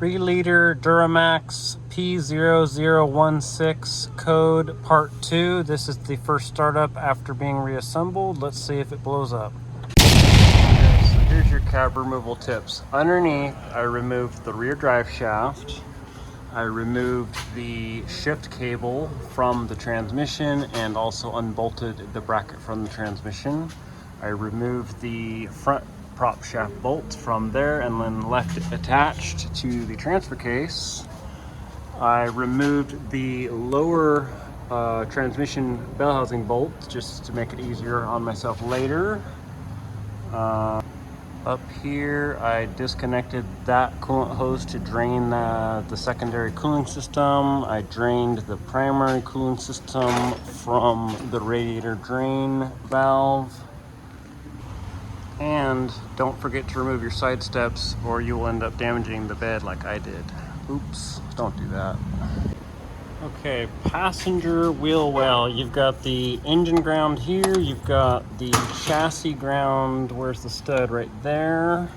3-liter Duramax P0016 code part 2. This is the first startup after being reassembled. Let's see if it blows up. Okay, so here's your cab removal tips. Underneath, I removed the rear drive shaft. I removed the shift cable from the transmission and also unbolted the bracket from the transmission. I removed the front prop shaft bolts from there and then left it attached to the transfer case. I removed the lower transmission bell housing bolt just to make it easier on myself later. Up here, I disconnected that coolant hose to drain the secondary cooling system. I drained the primary cooling system from the radiator drain valve. And don't forget to remove your side steps or you will end up damaging the bed like I did. Oops, don't do that. Okay, passenger wheel well. You've got the engine ground here. You've got the chassis ground. Where's the stud? Right there.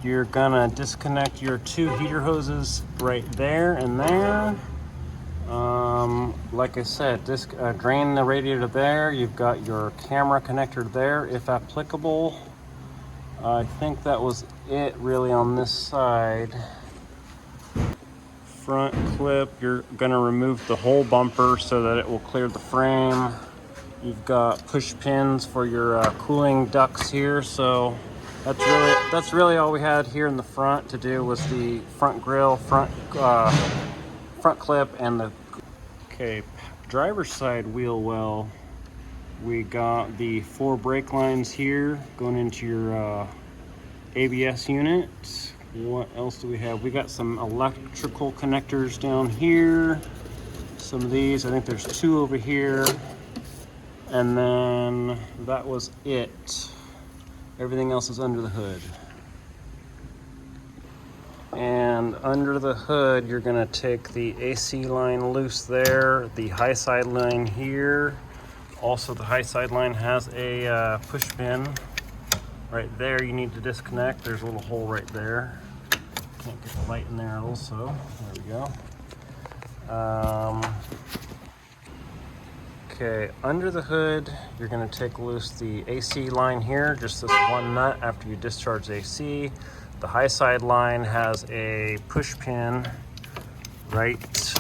You're gonna disconnect your 2 heater hoses right there and there. Like I said, drain the radiator there. You've got your camera connector there if applicable. I think that was it really on this side. Front clip, you're gonna remove the whole bumper so that it will clear the frame. You've got push pins for your cooling ducts here, so that's really all we had here in the front to do was the front grille, front clip, and the driver's side wheel well. We got the 4 brake lines here going into your ABS unit. What else do we have? We got some electrical connectors down here. Some of these, I think there's 2 over here. And then that was it. Everything else is under the hood. And under the hood, you're gonna take the AC line loose there, the high side line here. Also, the high side line has a push pin. Right there, you need to disconnect. There's a little hole right there. Can't get the light in there also. There we go. Okay, under the hood, you're gonna take loose the AC line here, just this one nut after you discharge the AC. The high side line has a push pin right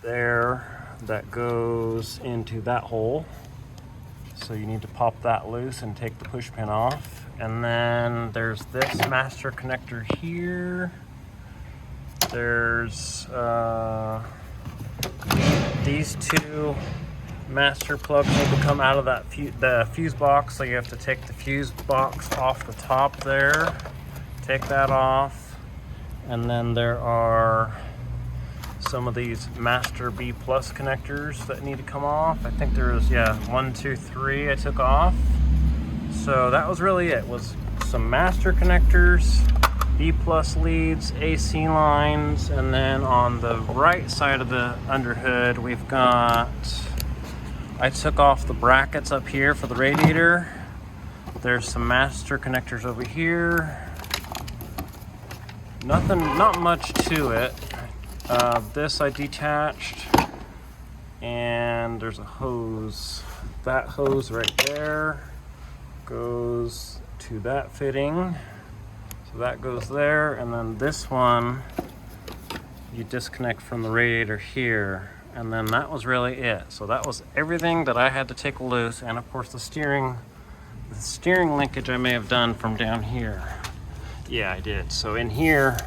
there that goes into that hole. So you need to pop that loose and take the push pin off. And then there's this master connector here. There's these 2 master plugs need to come out of that the fuse box. So you have to take the fuse box off the top there. Take that off. And then there are some of these master B plus connectors that need to come off. I think there's 1, 2, 3 I took off. So that was really it, was some master connectors, B plus leads, AC lines, and then on the right side of the underhood we've got, I took off the brackets up here for the radiator. There's some master connectors over here. Not much to it. This I detached, and there's a hose. That hose right there goes to that fitting. So that goes there, and then this one you disconnect from the radiator here, and then that was really it. So that was everything that I had to take loose, and of course the steering linkage I may have done from down here. Yeah, I did. So in here,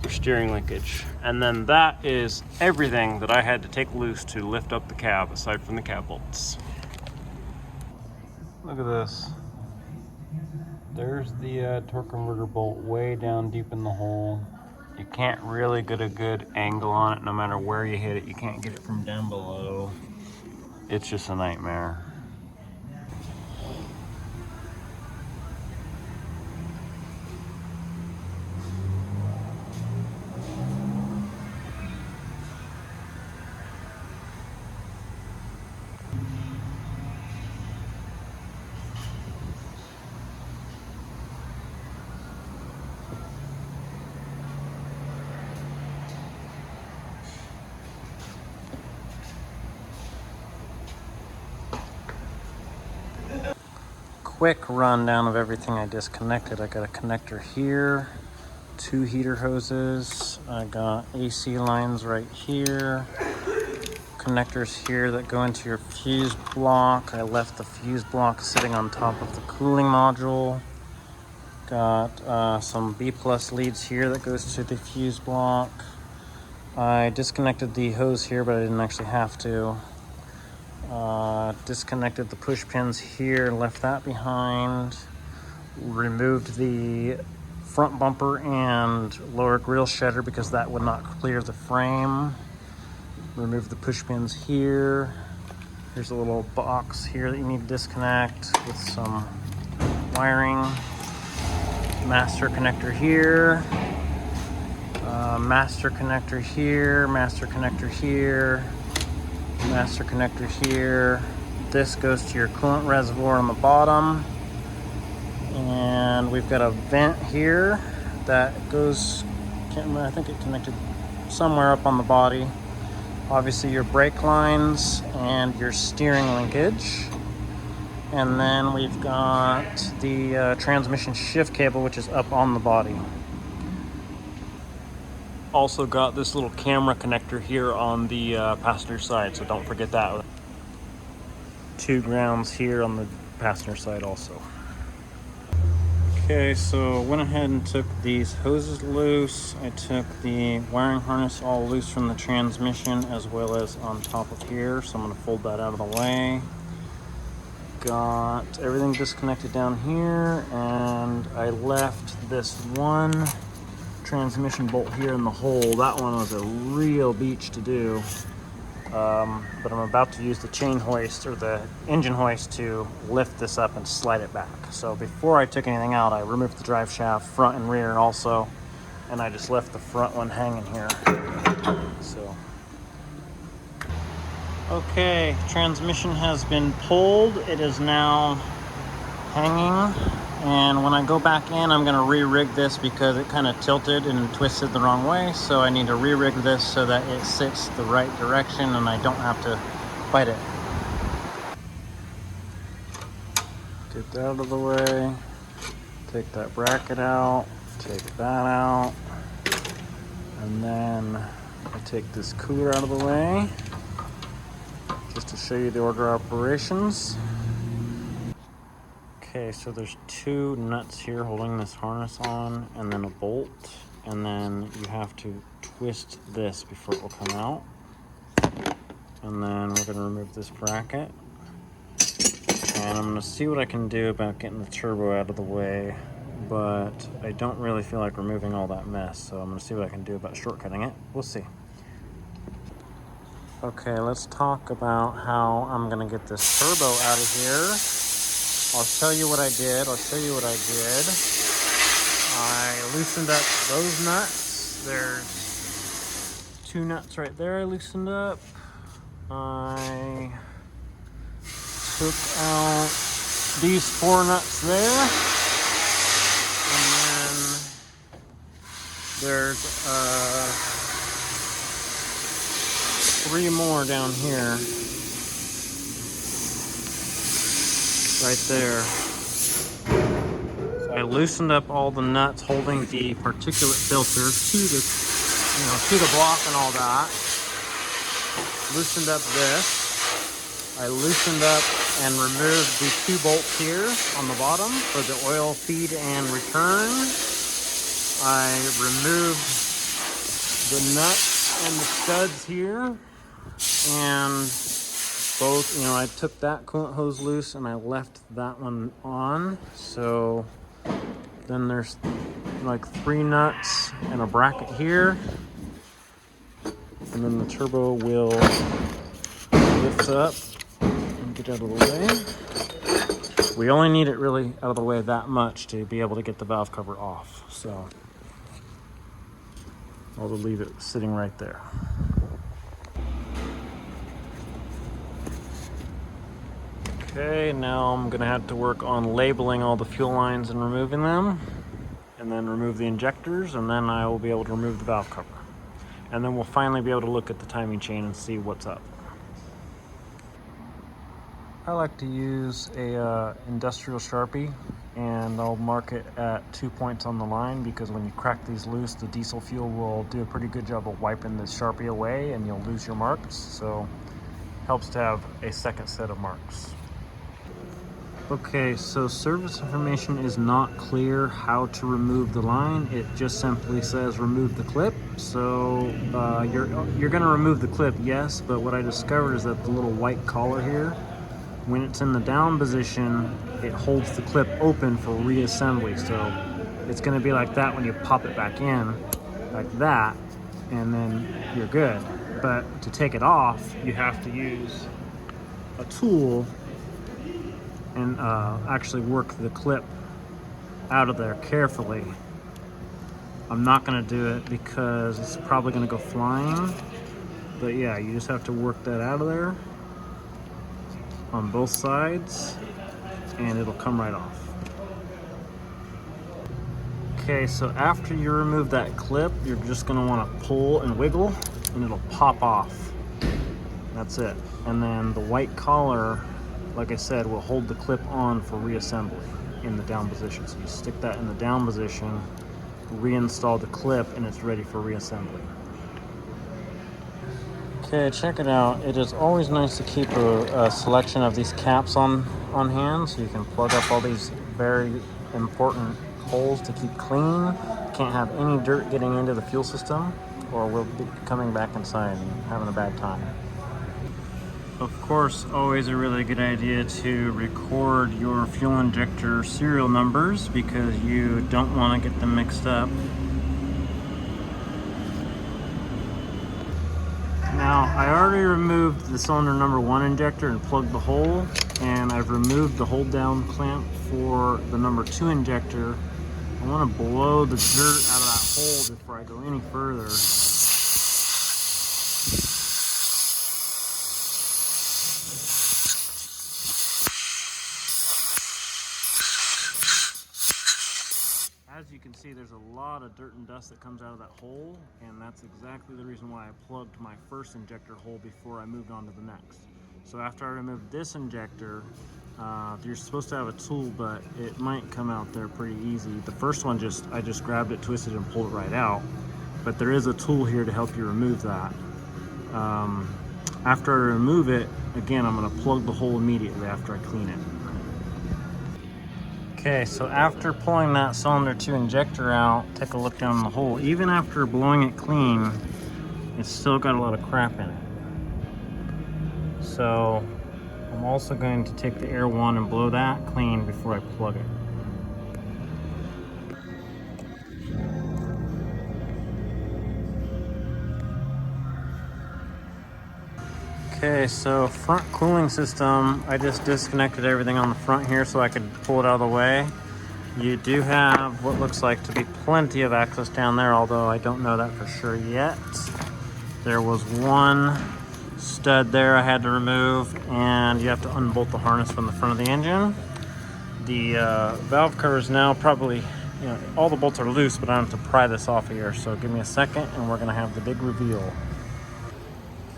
your steering linkage. And then that is everything that I had to take loose to lift up the cab, aside from the cab bolts. Look at this. There's the torque converter bolt way down deep in the hole. You can't really get a good angle on it no matter where you hit it. You can't get it from down below. It's just a nightmare. quick rundown of everything I disconnected. I got a connector here, 2 heater hoses. I got AC lines right here. Connectors here that go into your fuse block. I left the fuse block sitting on top of the cooling module. Got some B+ leads here that goes to the fuse block. I disconnected the hose here, but I didn't actually have to. Disconnected the push pins here, left that behind. Removed the front bumper and lower grille shedder because that would not clear the frame. Removed the push pins here. Here's a little box here that you need to disconnect with some wiring. Master connector here. Master connector here. Master connector here. Master connector here. This goes to your coolant reservoir on the bottom. And we've got a vent here that goes, can't remember, I think it connected somewhere up on the body. Obviously your brake lines and your steering linkage. And then we've got the transmission shift cable, which is up on the body. Also got this little camera connector here on the passenger side, so don't forget that. 2 grounds here on the passenger side also. Okay, so went ahead and took these hoses loose. I took the wiring harness all loose from the transmission as well as on top of here, so I'm going to fold that out of the way. Got everything disconnected down here, and I left this one transmission bolt here in the hole. That one was a real beach to do, but I'm about to use the chain hoist or the engine hoist to lift this up and slide it back. So before I took anything out, I removed the drive shaft front and rear also, and I just left the front one hanging here. So okay, transmission has been pulled. It is now hanging. And when I go back in, I'm going to re-rig this because it kind of tilted and twisted the wrong way. So I need to re-rig this so that it sits the right direction and I don't have to fight it. Get that out of the way. Take that bracket out. Take that out. And then I take this cooler out of the way just to show you the order of operations. Okay, so there's 2 nuts here holding this harness on, and then a bolt, and then you have to twist this before it will come out. And then we're going to remove this bracket, and I'm going to see what I can do about getting the turbo out of the way, but I don't really feel like removing all that mess, so I'm going to see what I can do about shortcutting it. We'll see. Okay, let's talk about how I'm going to get this turbo out of here. I'll show you what I did. I loosened up those nuts. There's 2 nuts right there I loosened up. I took out these 4 nuts there. And then there's 3 more down here. Right there. So I loosened up all the nuts holding the particulate filter to the block and all that. Loosened up this. I loosened up and removed the 2 bolts here on the bottom for the oil feed and return. I removed the nuts and the studs here, and both, I took that coolant hose loose and I left that one on. So then there's like 3 nuts and a bracket here. And then the turbo will lift up and get out of the way. We only need it really out of the way that much to be able to get the valve cover off. So I'll just leave it sitting right there. Okay, now I'm gonna have to work on labeling all the fuel lines and removing them, and then remove the injectors, and then I will be able to remove the valve cover. And then we'll finally be able to look at the timing chain and see what's up. I like to use a industrial Sharpie, and I'll mark it at 2 points on the line, because when you crack these loose, the diesel fuel will do a pretty good job of wiping the Sharpie away and you'll lose your marks. So helps to have a second set of marks. Okay, so service information is not clear how to remove the line. It just simply says remove the clip. So you're gonna remove the clip, yes, but what I discovered is that the little white collar here, when it's in the down position, it holds the clip open for reassembly. So it's gonna be like that when you pop it back in, like that, and then you're good. But to take it off, you have to use a tool and actually work the clip out of there carefully. I'm not gonna do it because it's probably gonna go flying, but yeah, you just have to work that out of there on both sides and it'll come right off. Okay, so after you remove that clip, you're just gonna wanna pull and wiggle and it'll pop off. That's it. And then the white collar, like I said, will hold the clip on for reassembly in the down position. So you stick that in the down position, reinstall the clip, and it's ready for reassembly. Okay, check it out. It is always nice to keep a selection of these caps on hand, so you can plug up all these very important holes to keep clean. Can't have any dirt getting into the fuel system, or we'll be coming back inside and having a bad time. Of course, always a really good idea to record your fuel injector serial numbers, because you don't want to get them mixed up. Now, I already removed the cylinder number 1 injector and plugged the hole, and I've removed the hold down clamp for the number 2 injector. I want to blow the dirt out of that hole before I go any further. As you can see, there's a lot of dirt and dust that comes out of that hole, and that's exactly the reason why I plugged my first injector hole before I moved on to the next. So after I removed this injector, you're supposed to have a tool, but it might come out there pretty easy. The first one, I just grabbed it, twisted, and pulled it right out. But there is a tool here to help you remove that. After I remove it, again, I'm gonna plug the hole immediately after I clean it. Okay, so after pulling that cylinder 2 injector out, take a look down the hole. Even after blowing it clean, it's still got a lot of crap in it. So I'm also going to take the air one and blow that clean before I plug it. Okay, so front cooling system, I just disconnected everything on the front here so I could pull it out of the way. You do have what looks like to be plenty of access down there, although I don't know that for sure yet. There was one stud there I had to remove, and you have to unbolt the harness from the front of the engine. The valve cover is now probably, all the bolts are loose, but I have to pry this off of here. So give me a second and we're gonna have the big reveal.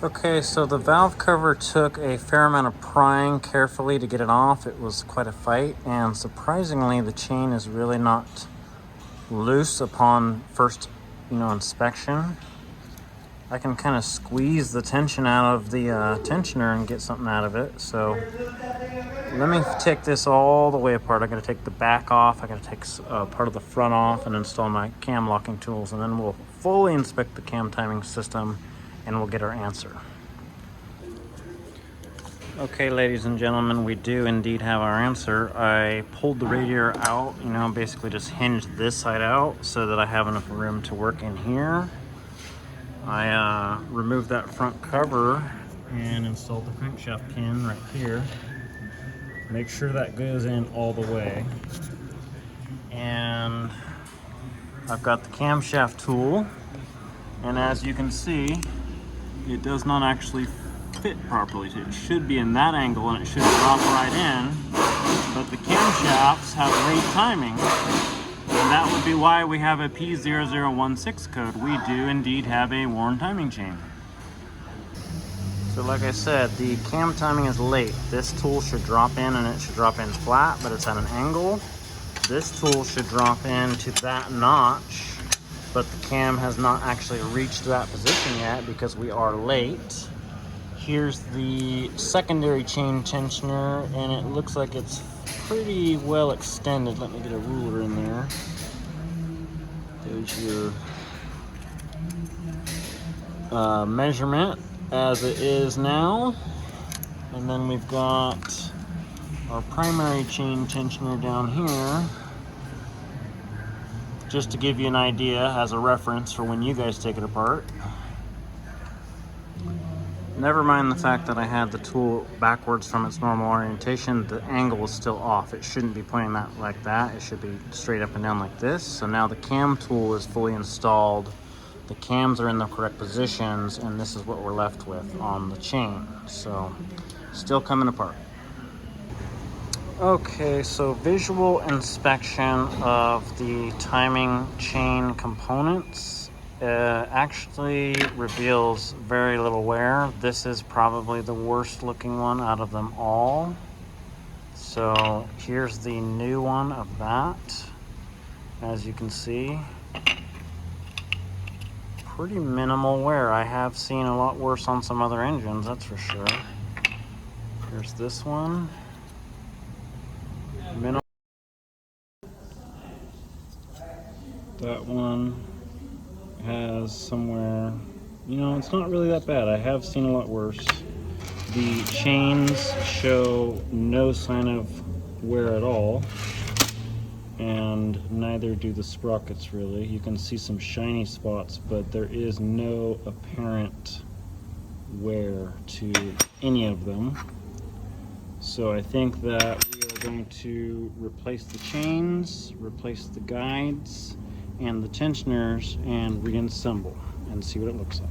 Okay, so the valve cover took a fair amount of prying carefully to get it off. It was quite a fight, and surprisingly, the chain is really not loose upon first, inspection. I can kind of squeeze the tension out of the tensioner and get something out of it. So let me take this all the way apart. I gotta take the back off. I gotta take part of the front off and install my cam locking tools, and then we'll fully inspect the cam timing system and we'll get our answer. Okay, ladies and gentlemen, we do indeed have our answer. I pulled the radiator out, basically just hinged this side out so that I have enough room to work in here. I removed that front cover and installed the crankshaft pin right here. Make sure that goes in all the way. And I've got the camshaft tool, and as you can see, it does not actually fit properly. It should be in that angle and it should drop right in, but the camshafts have great timing, and that would be why we have a P0016 code. We do indeed have a worn timing chain. So like I said, the cam timing is late. This tool should drop in and it should drop in flat, but it's at an angle. This tool should drop into that notch, but the cam has not actually reached that position yet because we are late. Here's the secondary chain tensioner, and it looks like it's pretty well extended. Let me get a ruler in there. There's your measurement as it is now. And then we've got our primary chain tensioner down here, just to give you an idea as a reference for when you guys take it apart. Never mind the fact that I had the tool backwards from its normal orientation, the angle is still off. It shouldn't be pointing that like that. It should be straight up and down like this. So now the cam tool is fully installed. The cams are in the correct positions, and this is what we're left with on the chain. So still coming apart. Okay, so visual inspection of the timing chain components actually reveals very little wear. This is probably the worst looking one out of them all. So here's the new one of that. As you can see, pretty minimal wear. I have seen a lot worse on some other engines, that's for sure. Here's this one. Minimal. That one has somewhere, you know, it's not really that bad. I have seen a lot worse. The chains show no sign of wear at all, and neither do the sprockets really. You can see some shiny spots, but there is no apparent wear to any of them. So I think that we are going to replace the chains, replace the guides and the tensioners, and reassemble and see what it looks like.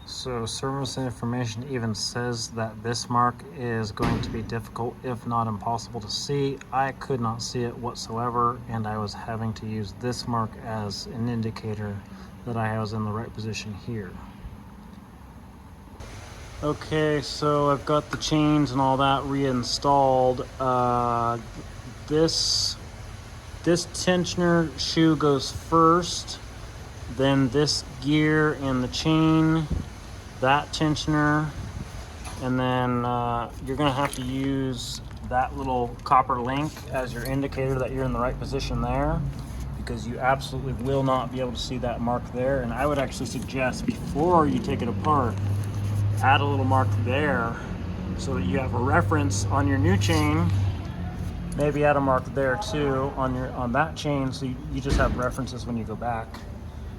So service information even says that this mark is going to be difficult, if not impossible to see. I could not see it whatsoever, and I was having to use this mark as an indicator that I was in the right position here. Okay, so I've got the chains and all that reinstalled. This tensioner shoe goes first, then this gear and the chain, that tensioner, and then you're gonna have to use that little copper link as your indicator that you're in the right position there, because you absolutely will not be able to see that mark there. And I would actually suggest, before you take it apart, add a little mark there so that you have a reference on your new chain. Maybe add a mark there too on that chain, so you just have references when you go back.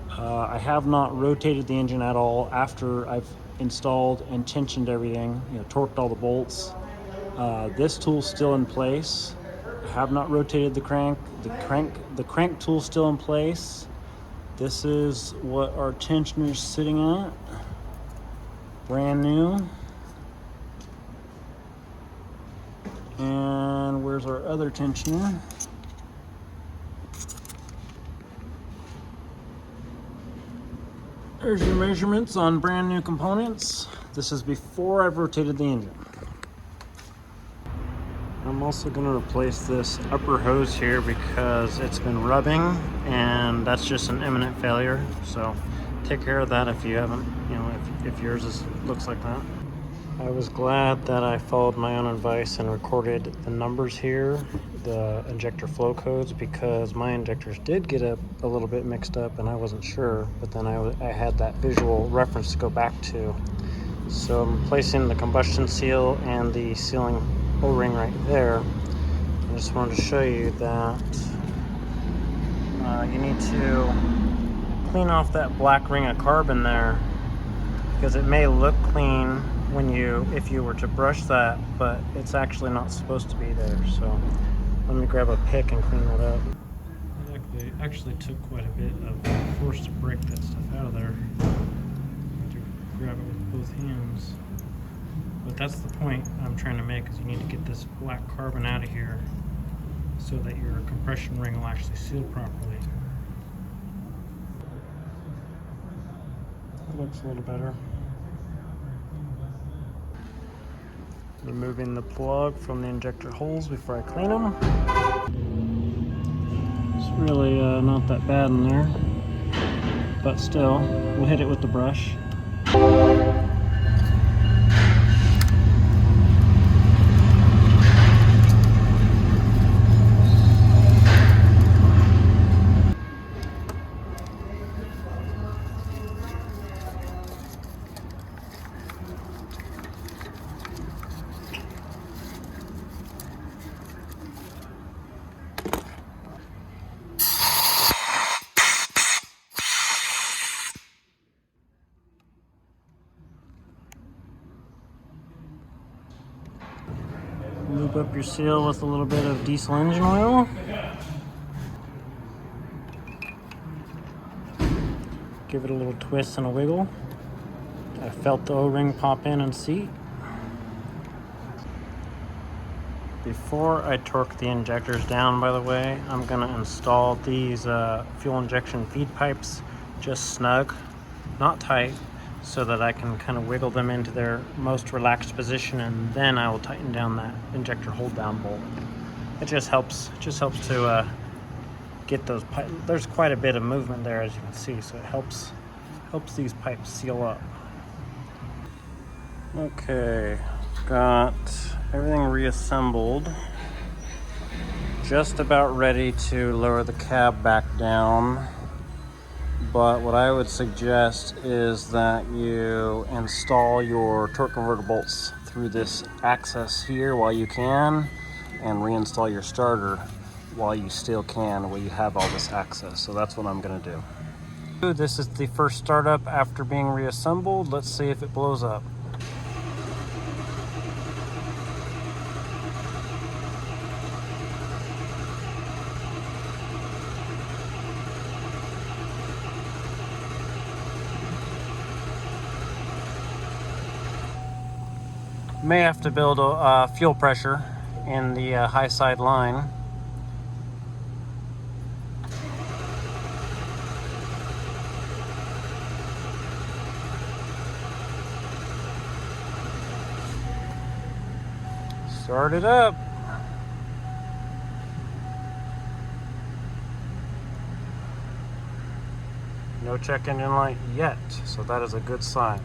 I have not rotated the engine at all after I've installed and tensioned everything, you know, torqued all the bolts. This tool's still in place. I have not rotated the crank. The crank tool's still in place. This is what our tensioner's sitting at. Brand new. And where's our other tensioner? There's your measurements on brand new components. This is before I've rotated the engine. I'm also going to replace this upper hose here because it's been rubbing, and that's just an imminent failure. So take care of that if you haven't, you know, if yours looks like that. I was glad that I followed my own advice and recorded the numbers here, the injector flow codes, because my injectors did get a little bit mixed up and I wasn't sure, but then I had that visual reference to go back to. So I'm replacing the combustion seal and the sealing O-ring right there. I just wanted to show you that you need to clean off that black ring of carbon there, because it may look clean if you were to brush that, but it's actually not supposed to be there. So let me grab a pick and clean that up. It actually took quite a bit of force to break that stuff out of there. I had to grab it with both hands. But that's the point I'm trying to make, is you need to get this black carbon out of here so that your compression ring will actually seal properly. That looks a little better. Removing the plug from the injector holes before I clean them. It's really not that bad in there, but still, we'll hit it with the brush. Lube up your seal with a little bit of diesel engine oil. Give it a little twist and a wiggle. I felt the O-ring pop in and seat. Before I torque the injectors down, by the way, I'm going to install these fuel injection feed pipes just snug, not tight, so that I can kind of wiggle them into their most relaxed position, and then I will tighten down that injector hold down bolt. It just helps to get those pipes. There's quite a bit of movement there, as you can see, so it helps these pipes seal up. Okay, got everything reassembled. Just about ready to lower the cab back down. But what I would suggest is that you install your torque converter bolts through this access here while you can, and reinstall your starter while you still can, while you have all this access. So that's what I'm going to do. This is the first startup after being reassembled. Let's see if it blows up. May have to build a fuel pressure in the high side line. Start it up. No check engine light yet, so that is a good sign.